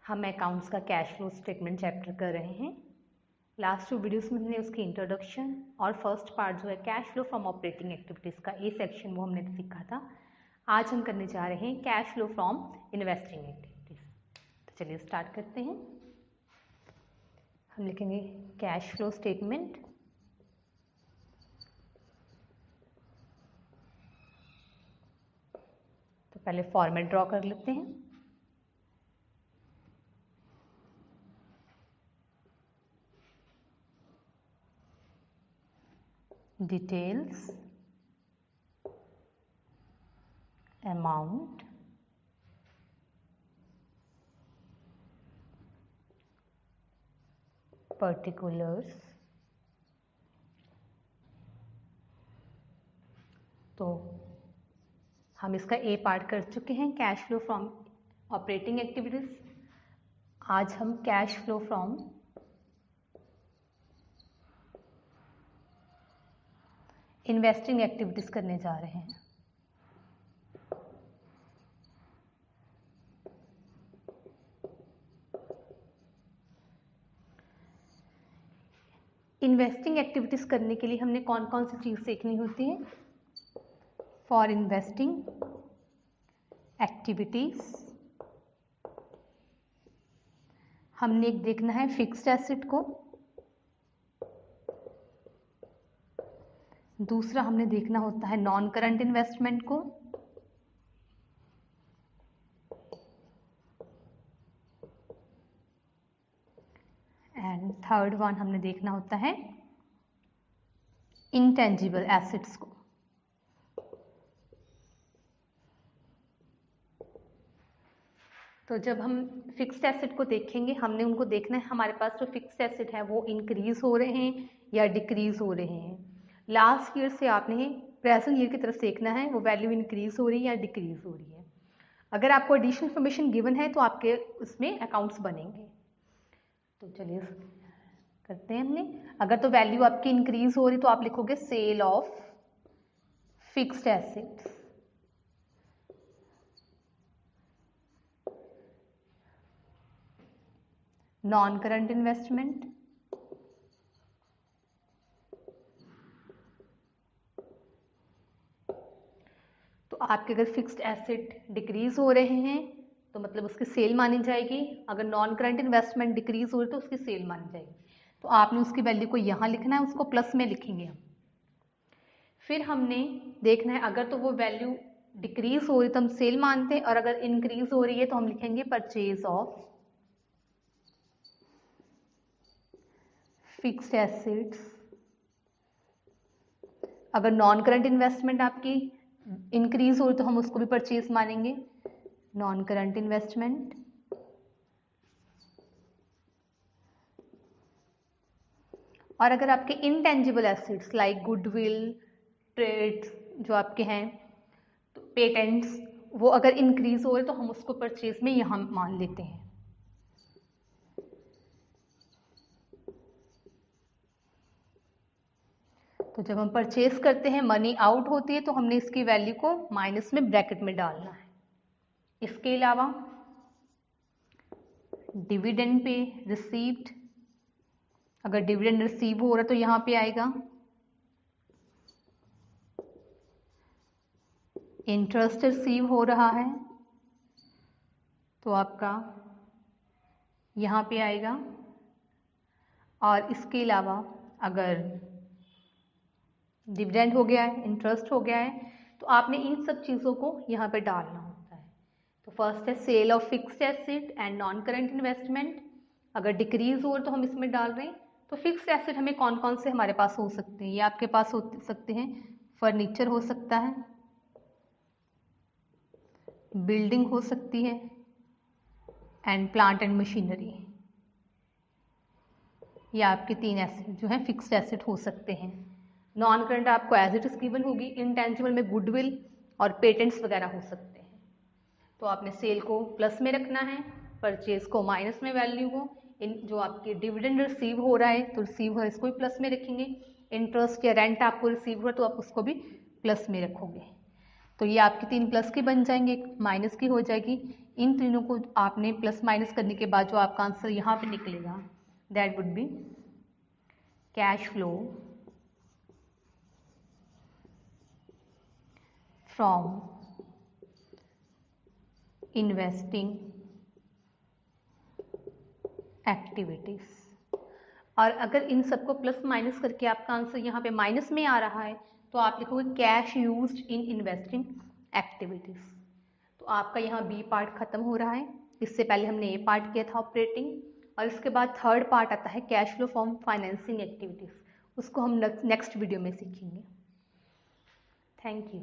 हम अकाउंट्स का cash flow statement chapter कर रहे हैं। लास्ट 2 वीडियोस में हमने उसकी इंट्रोडक्शन और फर्स्ट पार्ट जो है cash flow from operating activities का ए सेक्शन वो हमने सीखा था। आज हम करने जा रहे हैं cash flow from investing activities. तो चलिए स्टार्ट करते हैं। हम लिखेंगे कैश फ्लो स्टेटमेंट। तो पहले फॉर्मेट ड्रॉ कर लेते हैं। Details, amount, particulars. तो हम इसका ए पार्ट कर चुके हैं, cash flow from operating activities. आज हम cash flow from investing activities करने जा रहे हैं। इन्वेस्टिंग एक्टिविटीज करने के लिए हमने कौन कौन सी चीज सीखनी होती है? फॉर इन्वेस्टिंग एक्टिविटीज हमने एक देखना है फिक्स्ड एसेट को, दूसरा हमने देखना होता है नॉन करंट इन्वेस्टमेंट को, एंड थर्ड वन हमने देखना होता है इंटेंजिबल एसेट्स को। तो जब हम फिक्स्ड एसेट को देखेंगे हमने उनको देखना है हमारे पास जो फिक्स्ड एसेट है वो इंक्रीज हो रहे हैं या डिक्रीज हो रहे हैं। लास्ट ईयर से आपने प्रेजेंट ईयर की तरफ देखना है वो वैल्यू इंक्रीज हो रही है या डिक्रीज हो रही है। अगर आपको एडिशनल इन्फॉर्मेशन गिवन है तो आपके उसमें अकाउंट्स बनेंगे। तो चलिए करते हैं हमने। अगर तो वैल्यू आपकी इंक्रीज हो रही तो आप लिखोगे sale of fixed assets. Non current investment, तो आपके अगर फिक्स्ड एसेट डिक्रीज हो रहे हैं तो मतलब उसकी सेल मानी जाएगी। अगर नॉन करंट इन्वेस्टमेंट डिक्रीज हो रही तो उसकी सेल मानी जाएगी। तो आपने उसकी वैल्यू को यहाँ लिखना है, उसको प्लस में लिखेंगे हम। फिर हमने देखना है अगर तो वो वैल्यू डिक्रीज हो रही तो हम सेल मानते हैं, और अगर इंक्रीज हो रही है तो हम लिखेंगे परचेज ऑफ फिक्स्ड एसेट्स। अगर नॉन करंट इन्वेस्टमेंट आपकी इंक्रीज हो रही तो हम उसको भी परचेज मानेंगे, नॉन करंट इन्वेस्टमेंट। और अगर आपके intangible assets like goodwill, trades जो आपके हैं, तो पेटेंट्स, वो अगर इंक्रीज हो रहे तो हम उसको परचेज में यहाँ मान लेते हैं। तो जब हम परचेज करते हैं मनी आउट होती है तो हमने इसकी वैल्यू को माइनस में ब्रैकेट में डालना है। इसके अलावा डिविडेंड पे रिसीव्ड, अगर डिविडेंड रिसीव हो रहा है तो यहाँ पे आएगा। इंटरेस्ट रिसीव हो रहा है तो आपका यहाँ पे आएगा। और इसके अलावा अगर डिविडेंड हो गया है, इंटरेस्ट हो गया है, तो आपने इन सब चीज़ों को यहाँ पे डालना होता है। तो फर्स्ट है sale of fixed asset and non current investment. अगर डिक्रीज हो तो हम इसमें डाल रहे हैं। तो फिक्स्ड एसेट हमें कौन कौन से हमारे पास हो सकते हैं? ये आपके पास हो सकते हैं, फर्नीचर हो सकता है, बिल्डिंग हो सकती है, एंड प्लांट एंड मशीनरी। ये आपके 3 एसेट जो है फिक्स्ड एसेट हो सकते हैं। नॉन करंट आपको एज इट इज गिवन होगी, इंटेंजिबल में गुडविल और पेटेंट्स वगैरह हो सकते हैं। तो आपने सेल को प्लस में रखना है, परचेज को माइनस में वैल्यू को। इन जो आपके डिविडेंड रिसीव हो रहा है तो रिसीव हो रहा है इसको भी प्लस में रखेंगे। इंटरेस्ट या रेंट आपको रिसीव हो रहा है तो आप उसको भी प्लस में रखोगे। तो ये आपकी 3 प्लस की बन जाएंगे, एक माइनस की हो जाएगी। इन तीनों को आपने प्लस माइनस करने के बाद जो आपका आंसर यहाँ पे निकलेगा that would be cash flow from investing activities. और अगर इन सबको प्लस माइनस करके आपका आंसर यहाँ पे माइनस में आ रहा है तो आप लिखोगे cash used in investing activities. तो आपका यहाँ बी पार्ट खत्म हो रहा है। इससे पहले हमने ए पार्ट किया था ऑपरेटिंग, और इसके बाद थर्ड पार्ट आता है cash flow from financing activities. उसको हम नेक्स्ट वीडियो में सीखेंगे। Thank you.